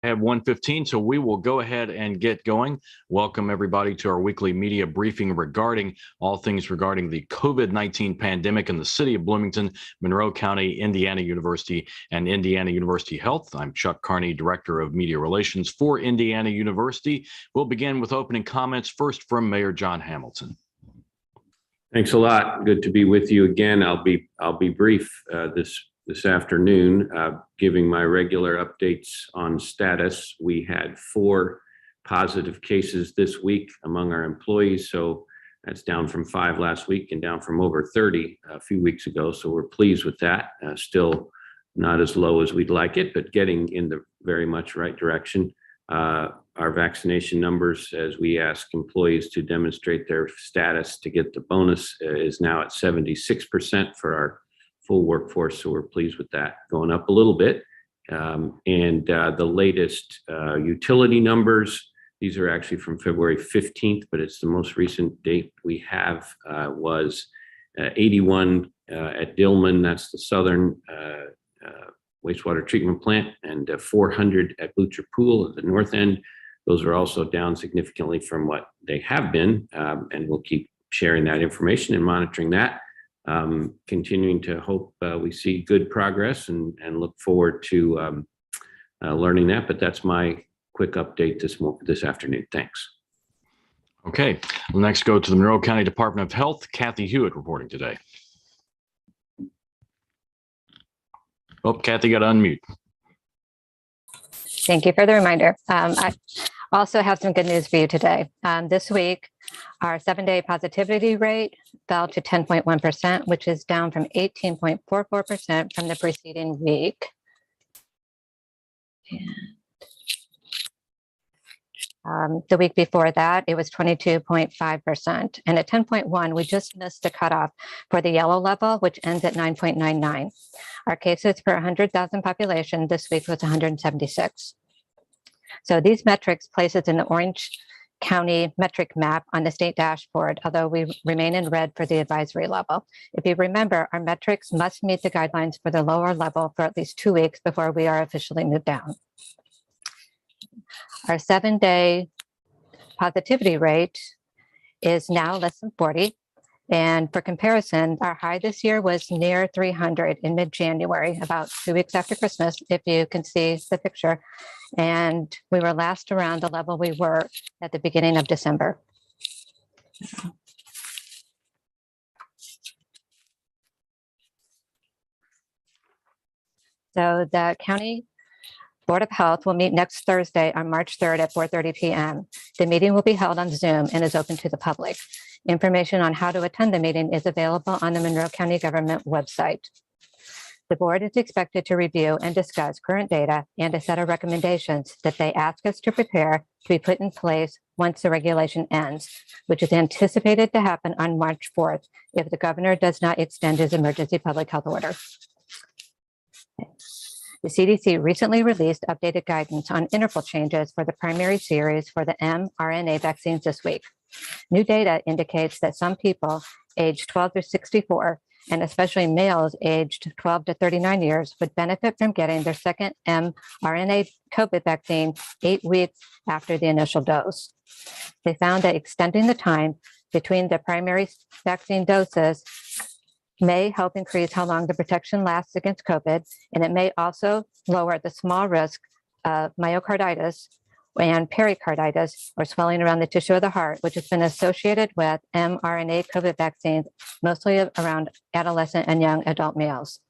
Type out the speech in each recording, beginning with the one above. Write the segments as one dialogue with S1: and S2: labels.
S1: Have 1:15, so we will go ahead and get going. Welcome everybody to our weekly media briefing regarding all things regarding the COVID-19 pandemic in the city of Bloomington, Monroe County, Indiana University, and Indiana University Health. I'm Chuck Carney, Director of Media Relations for Indiana University. We'll begin with opening comments first from Mayor John Hamilton.
S2: Thanks a lot. Good to be with you again. I'll be brief this afternoon, giving my regular updates on status. We had 4 positive cases this week among our employees, so that's down from 5 last week and down from over 30 a few weeks ago. So we're pleased with that. Still not as low as we'd like it, but getting in the very much right direction. Our vaccination numbers, as we ask employees to demonstrate their status to get the bonus, is now at 76% for our full workforce. So we're pleased with that, going up a little bit. The latest utility numbers, these are actually from February 15th, but it's the most recent date we have, was 81 at Dillman, that's the southern wastewater treatment plant, and 400 at Blucher Pool at the north end. Those are also down significantly from what they have been, and we'll keep sharing that information and monitoring that. Continuing to hope we see good progress and look forward to learning that. But that's my quick update this afternoon. Thanks.
S1: Okay, we'll next go to the Monroe County Department of Health. Kathy Hewitt reporting today. Oh, Kathy, got to unmute.
S3: Thank you for the reminder. I also have some good news for you today. This week, our 7-day positivity rate fell to 10.1%, which is down from 18.44% from the preceding week. The week before that, it was 22.5%. And at 10.1, we just missed the cutoff for the yellow level, which ends at 9.99. Our cases per 100,000 population this week was 176. So these metrics place us in the Orange County metric map on the state dashboard, although we remain in red for the advisory level. If you remember, our metrics must meet the guidelines for the lower level for at least 2 weeks before we are officially moved down. Our 7-day positivity rate is now less than 40. And for comparison, our high this year was near 300 in mid-January, about 2 weeks after Christmas, if you can see the picture. And we were last around the level we were at the beginning of December. So the County Board of Health will meet next Thursday on March 3rd at 4:30 p.m. The meeting will be held on Zoom and is open to the public. Information on how to attend the meeting is available on the Monroe County government website. The board is expected to review and discuss current data and a set of recommendations that they ask us to prepare to be put in place once the regulation ends, which is anticipated to happen on March 4th if the governor does not extend his emergency public health order. The CDC recently released updated guidance on interval changes for the primary series for the mRNA vaccines this week. New data indicates that some people aged 12 to 64, and especially males aged 12 to 39 years, would benefit from getting their second mRNA COVID vaccine 8 weeks after the initial dose. They found that extending the time between the primary vaccine doses may help increase how long the protection lasts against COVID, and it may also lower the small risk of myocarditis and pericarditis, or swelling around the tissue of the heart, which has been associated with mRNA COVID vaccines, mostly around adolescent and young adult males.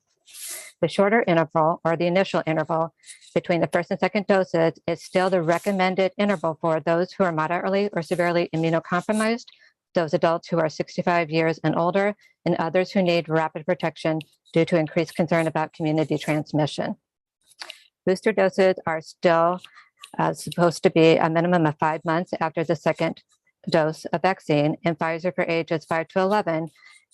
S3: The shorter interval, or the initial interval, between the first and second doses is still the recommended interval for those who are moderately or severely immunocompromised, those adults who are 65 years and older, and others who need rapid protection due to increased concern about community transmission. Booster doses are still supposed to be a minimum of 5 months after the second dose of vaccine, and Pfizer for ages 5 to 11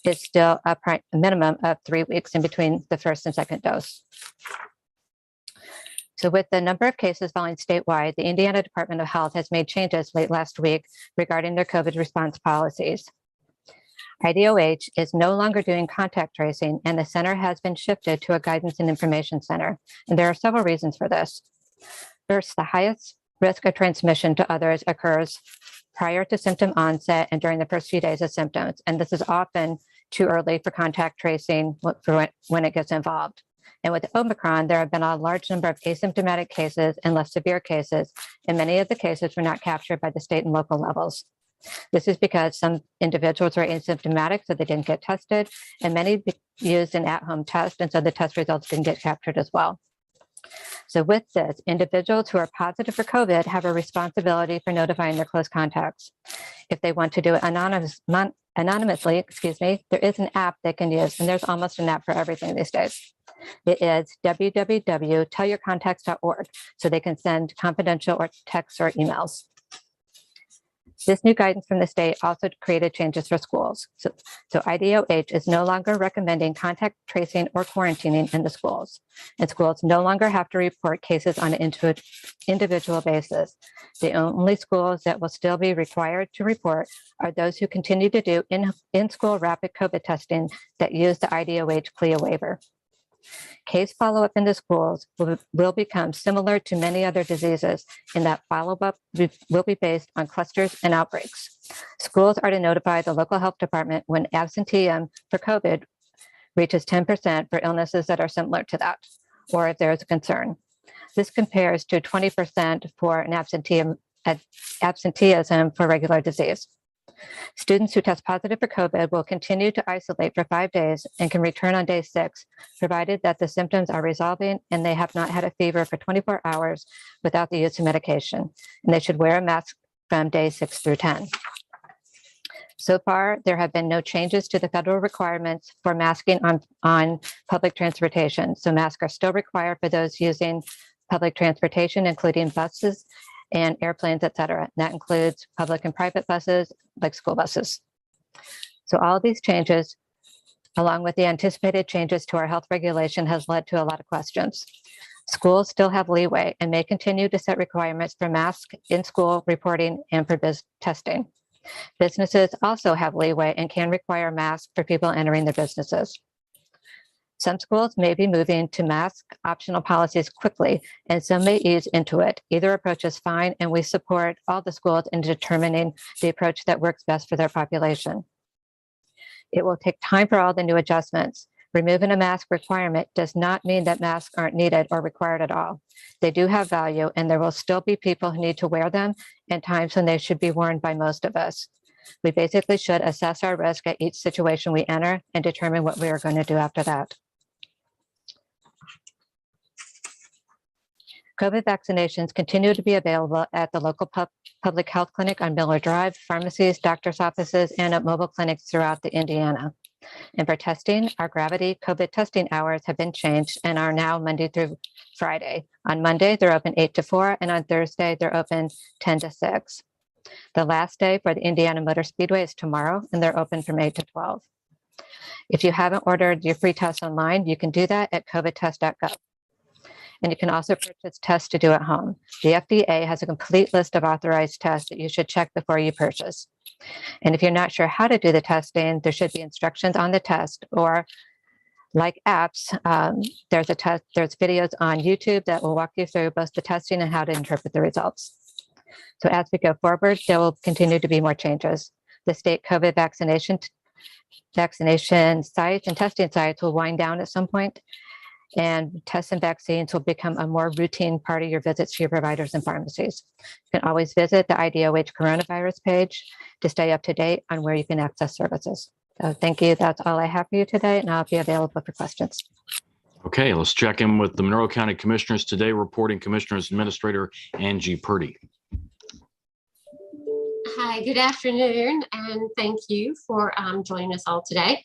S3: is still a minimum of 3 weeks in between the first and second dose. So with the number of cases falling statewide, the Indiana Department of Health has made changes late last week regarding their COVID response policies. IDOH is no longer doing contact tracing, and the center has been shifted to a guidance and information center. And there are several reasons for this. First, the highest risk of transmission to others occurs prior to symptom onset and during the first few days of symptoms. And this is often too early for contact tracing when it gets involved. And with Omicron, there have been a large number of asymptomatic cases and less severe cases, and many of the cases were not captured by the state and local levels. This is because some individuals were asymptomatic, so they didn't get tested, and many used an at-home test, and so the test results didn't get captured as well. So with this, individuals who are positive for COVID have a responsibility for notifying their close contacts. If they want to do it anonymously, there is an app they can use, and there's almost an app for everything these days. It is www.tellyourcontacts.org, so they can send confidential or texts or emails. This new guidance from the state also created changes for schools. So IDOH is no longer recommending contact tracing or quarantining in the schools. And schools no longer have to report cases on an individual basis. The only schools that will still be required to report are those who continue to do in-school rapid COVID testing that use the IDOH CLIA waiver. Case follow-up in the schools will become similar to many other diseases in that follow-up will be based on clusters and outbreaks. Schools are to notify the local health department when absenteeism for COVID reaches 10% for illnesses that are similar to that, or if there is a concern. This compares to 20% for an absenteeism for regular disease. Students who test positive for COVID will continue to isolate for 5 days and can return on day 6, provided that the symptoms are resolving and they have not had a fever for 24 hours without the use of medication. And they should wear a mask from day 6 through 10. So far, there have been no changes to the federal requirements for masking on public transportation. So masks are still required for those using public transportation, including buses and airplanes, et cetera. That includes public and private buses, like school buses. So all of these changes, along with the anticipated changes to our health regulation, has led to a lot of questions. Schools still have leeway and may continue to set requirements for mask in-school reporting and for testing. Businesses also have leeway and can require masks for people entering their businesses. Some schools may be moving to mask optional policies quickly, and some may ease into it. Either approach is fine, and we support all the schools in determining the approach that works best for their population. It will take time for all the new adjustments. Removing a mask requirement does not mean that masks aren't needed or required at all. They do have value, and there will still be people who need to wear them and times when they should be worn by most of us. We basically should assess our risk at each situation we enter and determine what we are going to do after that. COVID vaccinations continue to be available at the local public health clinic on Miller Drive, pharmacies, doctor's offices, and at mobile clinics throughout the Indiana. And for testing, our Gravity COVID testing hours have been changed and are now Monday through Friday. On Monday, they're open 8 to 4, and on Thursday, they're open 10 to 6. The last day for the Indiana Motor Speedway is tomorrow, and they're open from 8 to 12. If you haven't ordered your free test online, you can do that at covidtest.gov. And you can also purchase tests to do at home. The FDA has a complete list of authorized tests that you should check before you purchase. And if you're not sure how to do the testing, there should be instructions on the test, or like apps, there's videos on YouTube that will walk you through both the testing and how to interpret the results. So as we go forward, there will continue to be more changes. The state COVID vaccination sites and testing sites will wind down at some point, and tests and vaccines will become a more routine part of your visits to your providers and pharmacies. You can always visit the IDOH coronavirus page to stay up to date on where you can access services. So thank you. That's all I have for you today, and I'll be available for questions.
S1: Okay, let's check in with the Monroe County Commissioners today. Reporting Commissioners Administrator Angie Purdy.
S4: Hi, good afternoon, and thank you for joining us all today.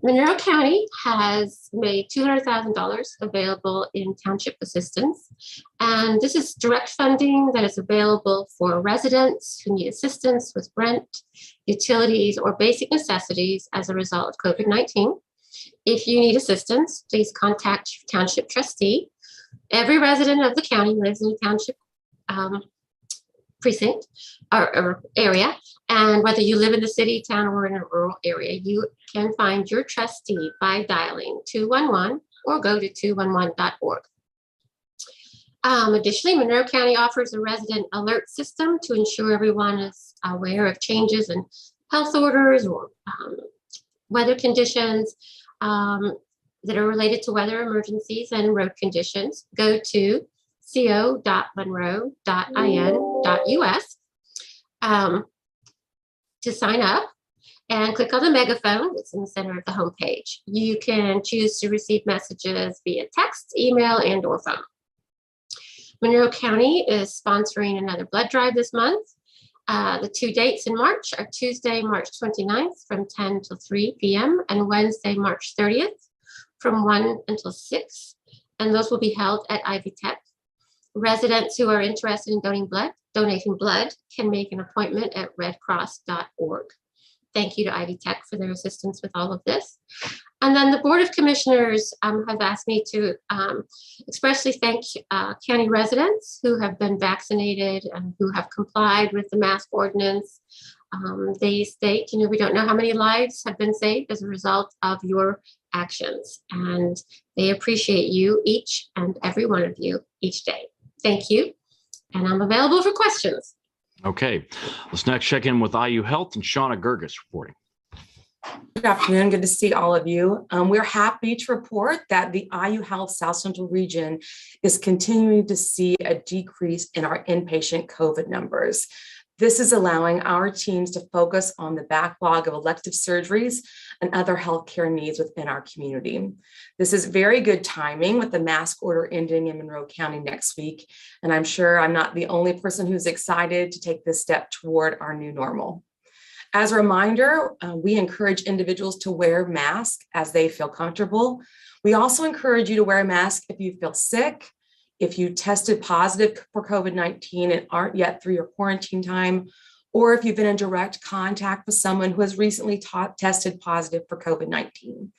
S4: Monroe County has made $200,000 available in township assistance, and this is direct funding that is available for residents who need assistance with rent, utilities, or basic necessities as a result of COVID-19. If you need assistance, please contact your township trustee. Every resident of the county lives in a township precinct or area, and whether you live in the city, town, or in a rural area, you can find your trustee by dialing 211 or go to 211.org. Additionally, Monroe County offers a resident alert system to ensure everyone is aware of changes in health orders or weather conditions that are related to weather emergencies and road conditions. Go to co.monroe.in.us to sign up and click on the megaphone that's in the center of the homepage. You can choose to receive messages via text, email, and or phone. Monroe County is sponsoring another blood drive this month. The 2 dates in March are Tuesday, March 29th from 10 till 3 p.m. and Wednesday, March 30th from 1 until 6. And those will be held at Ivy Tech. Residents who are interested in donating blood can make an appointment at redcross.org. Thank you to Ivy Tech for their assistance with all of this. And then the Board of Commissioners have asked me to expressly thank county residents who have been vaccinated and who have complied with the mask ordinance. They state, we don't know how many lives have been saved as a result of your actions, and they appreciate you, each and every one of you, each day. Thank you, and I'm available for questions.
S1: Okay, let's next check in with IU Health and Shauna Gerges reporting.
S5: Good afternoon. Good to see all of you. We're happy to report that the IU Health South Central region is continuing to see a decrease in our inpatient COVID numbers. This is allowing our teams to focus on the backlog of elective surgeries and other healthcare needs within our community. This is very good timing with the mask order ending in Monroe County next week. And I'm sure I'm not the only person who's excited to take this step toward our new normal. As a reminder, we encourage individuals to wear masks as they feel comfortable. We also encourage you to wear a mask if you feel sick, if you tested positive for COVID-19 and aren't yet through your quarantine time, or if you've been in direct contact with someone who has recently tested positive for COVID-19.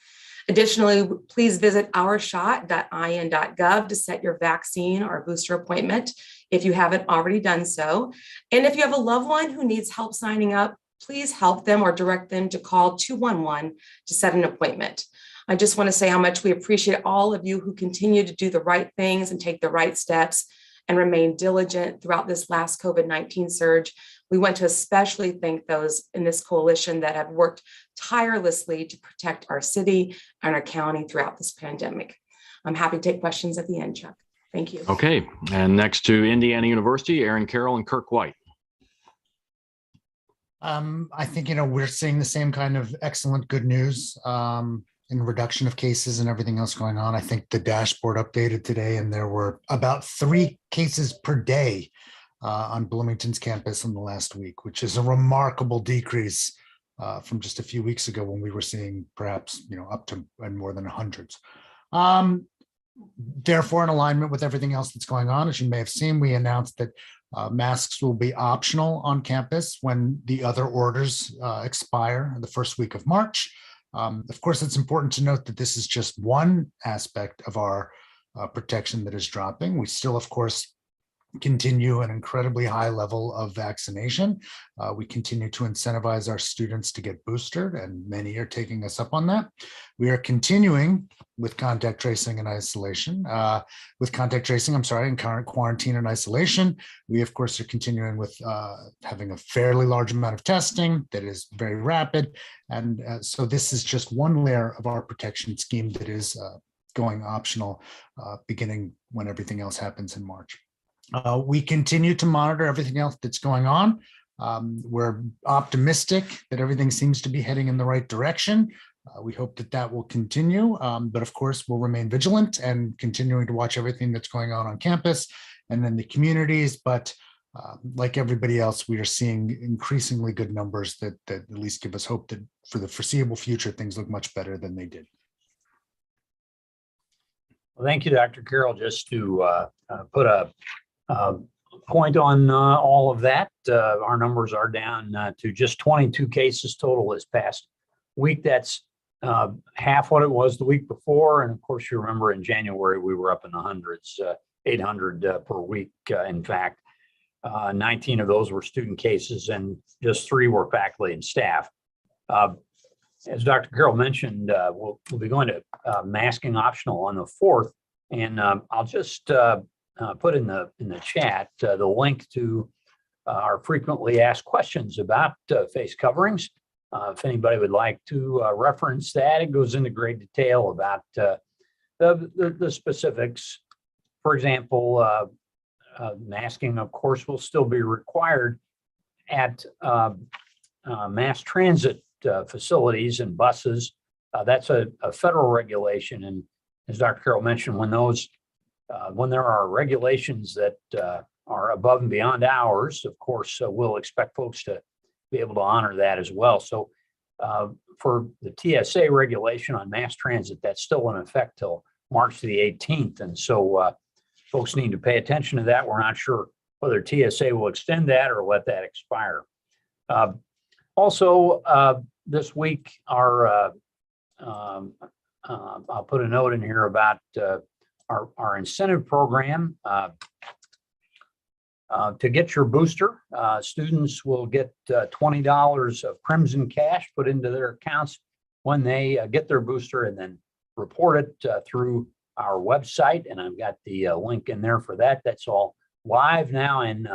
S5: Additionally, please visit ourshot.in.gov to set your vaccine or booster appointment if you haven't already done so. And if you have a loved one who needs help signing up, please help them or direct them to call 211 to set an appointment. I just want to say how much we appreciate all of you who continue to do the right things and take the right steps and remain diligent throughout this last COVID-19 surge. We want to especially thank those in this coalition that have worked tirelessly to protect our city and our county throughout this pandemic. I'm happy to take questions at the end, Chuck. Thank you.
S1: Okay, and next to Indiana University, Erin Carroll and Kirk White.
S6: I think, we're seeing the same kind of excellent good news in reduction of cases and everything else going on. I think the dashboard updated today, and there were about 3 cases per day on Bloomington's campus in the last week, which is a remarkable decrease from just a few weeks ago when we were seeing perhaps, up to and more than hundreds. Therefore, in alignment with everything else that's going on, as you may have seen, we announced that masks will be optional on campus when the other orders expire the first week of March. Of course, it's important to note that this is just one aspect of our protection that is dropping. We still, of course, continue an incredibly high level of vaccination. We continue to incentivize our students to get boosted, and many are taking us up on that. We are continuing with contact tracing and isolation, in current quarantine and isolation. We, of course, are continuing with having a fairly large amount of testing that is very rapid. And so this is just one layer of our protection scheme that is going optional beginning when everything else happens in March. We continue to monitor everything else that's going on. We're optimistic that everything seems to be heading in the right direction. We hope that that will continue, but of course, we'll remain vigilant and continuing to watch everything that's going on campus and then the communities. But like everybody else, we are seeing increasingly good numbers that at least give us hope that for the foreseeable future, things look much better than they did.
S7: Well, thank you, Dr. Carroll. Just to put a point on all of that, our numbers are down to just 22 cases total this past week. That's half what it was the week before. And of course, you remember in January, we were up in the hundreds, 800 per week. In fact, 19 of those were student cases and just 3 were faculty and staff. As Dr. Carroll mentioned, we'll be going to masking optional on the 4th. And I'll just put in the chat the link to our frequently asked questions about face coverings. If anybody would like to reference that, it goes into great detail about the specifics. For example, masking, of course, will still be required at mass transit facilities and buses. That's a federal regulation. And as Dr. Carroll mentioned, when there are regulations that are above and beyond ours, of course, we'll expect folks to be able to honor that as well. So for the TSA regulation on mass transit, that's still in effect till March the 18th. And so folks need to pay attention to that. We're not sure whether TSA will extend that or let that expire. Also, this week, I'll put a note in here about our incentive program. To get your booster, students will get $20 of Crimson Cash put into their accounts when they get their booster, and then report it through our website. And I've got the link in there for that. That's all live now, and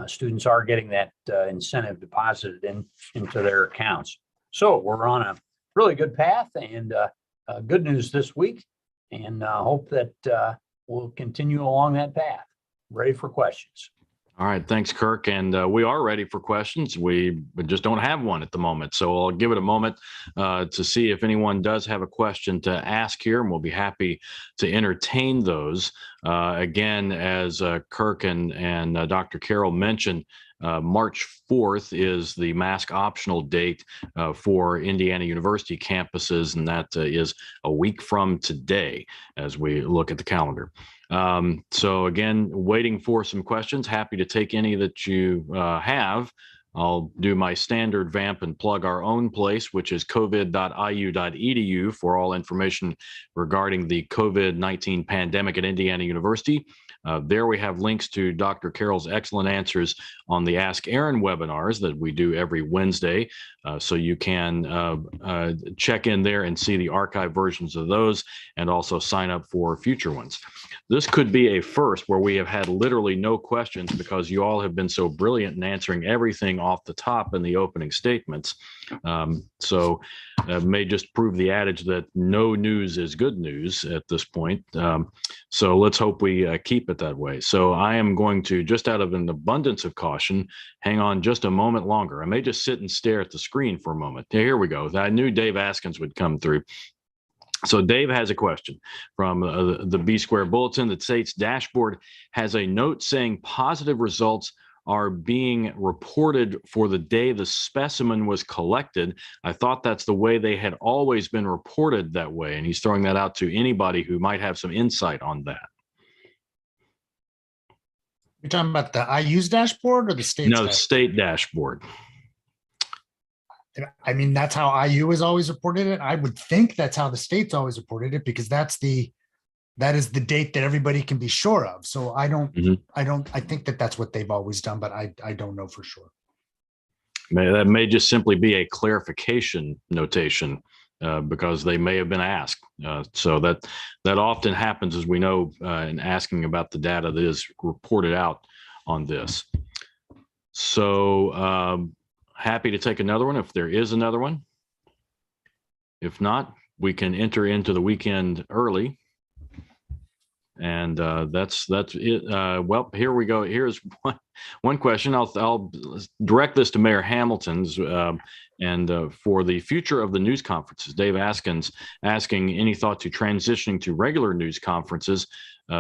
S7: students are getting that incentive deposited into their accounts. So we're on a really good path, and good news this week, and hope that we'll continue along that path. Ready for questions.
S1: All right, thanks, Kirk. And we are ready for questions. We just don't have one at the moment. So I'll give it a moment to see if anyone does have a question to ask here, and we'll be happy to entertain those. Again, as Kirk and Dr. Carroll mentioned, March 4th is the mask optional date for Indiana University campuses, and that is a week from today as we look at the calendar. So again, waiting for some questions. Happy to take any that you have. I'll do my standard vamp and plug our own place, which is covid.iu.edu for all information regarding the COVID-19 pandemic at Indiana University. There we have links to Dr. Carroll's excellent answers on the Ask Erin webinars that we do every Wednesday. So you can check in there and see the archive versions of those, and also sign up for future ones. This could be a first where we have had literally no questions, because you all have been so brilliant in answering everything off the top in the opening statements. So may just prove the adage that no news is good news at this point. So let's hope we keep it that way. So I am going to, just out of an abundance of caution, hang on just a moment longer. I may just sit and stare at the screen for a moment. Here we go. I knew Dave Askins would come through. So Dave has a question from the B Square Bulletin that states, dashboard has a note saying positive results are being reported for the day the specimen was collected. I thought that's the way they had always been reported that way. And he's throwing that out to anybody who might have some insight on that.
S6: You're talking about the IU's dashboard or the state?
S1: No, state dashboard.
S6: I mean, that's how IU has always reported it. I would think that's how the state's always reported it, because that is the date that everybody can be sure of. So I think that's what they've always done, but I don't know for sure.
S1: That may just simply be a clarification notation because they may have been asked. So that often happens, as we know, in asking about the data that is reported out on this. So happy to take another one if there is another one. If not, we can enter into the weekend early. And that's it. Well, here we go. Here's one question. I'll direct this to Mayor Hamilton's and for the future of the news conferences. Dave Askins asking any thought to transitioning to regular news conferences,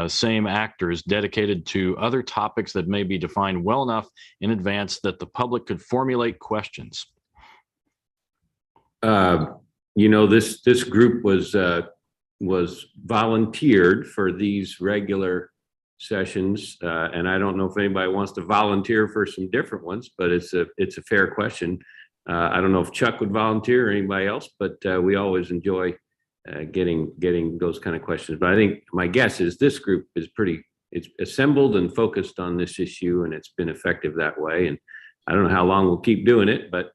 S1: same actors dedicated to other topics that may be defined well enough in advance that the public could formulate questions.
S2: This group was volunteered for these regular sessions, and I don't know if anybody wants to volunteer for some different ones, but it's a fair question. I don't know if Chuck would volunteer or anybody else, but we always enjoy getting those kind of questions. But I think my guess is this group is it's assembled and focused on this issue, and it's been effective that way. And I don't know how long we'll keep doing it, but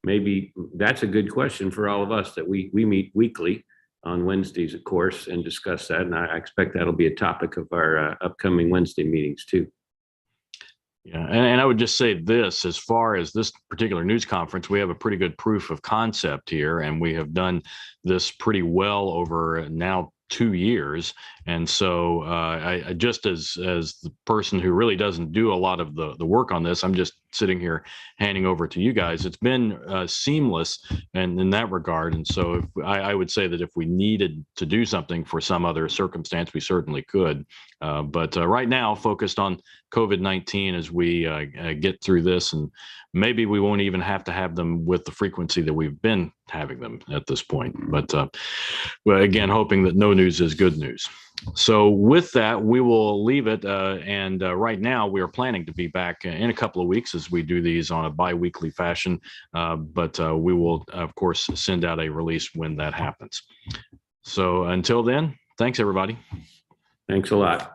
S2: maybe that's a good question for all of us that we meet weekly. on Wednesdays, of course, and discuss that. And I expect that'll be a topic of our upcoming Wednesday meetings too.
S1: Yeah, and I would just say this, as far as this particular news conference, we have a pretty good proof of concept here, and we have done this pretty well over now 2 years. And so I just as the person who really doesn't do a lot of the work on this, I'm just sitting here handing over to you guys. It's been seamless and in that regard. And so if, I would say that if we needed to do something for some other circumstance, we certainly could. But right now, focused on COVID-19 as we get through this, and maybe we won't even have to have them with the frequency that we've been having them at this point. But well, again, hoping that no news is good news. So with that, we will leave it. And right now, we are planning to be back in a couple of weeks as we do these on a bi-weekly fashion. But we will, of course, send out a release when that happens. So until then, thanks, everybody.
S2: Thanks a lot.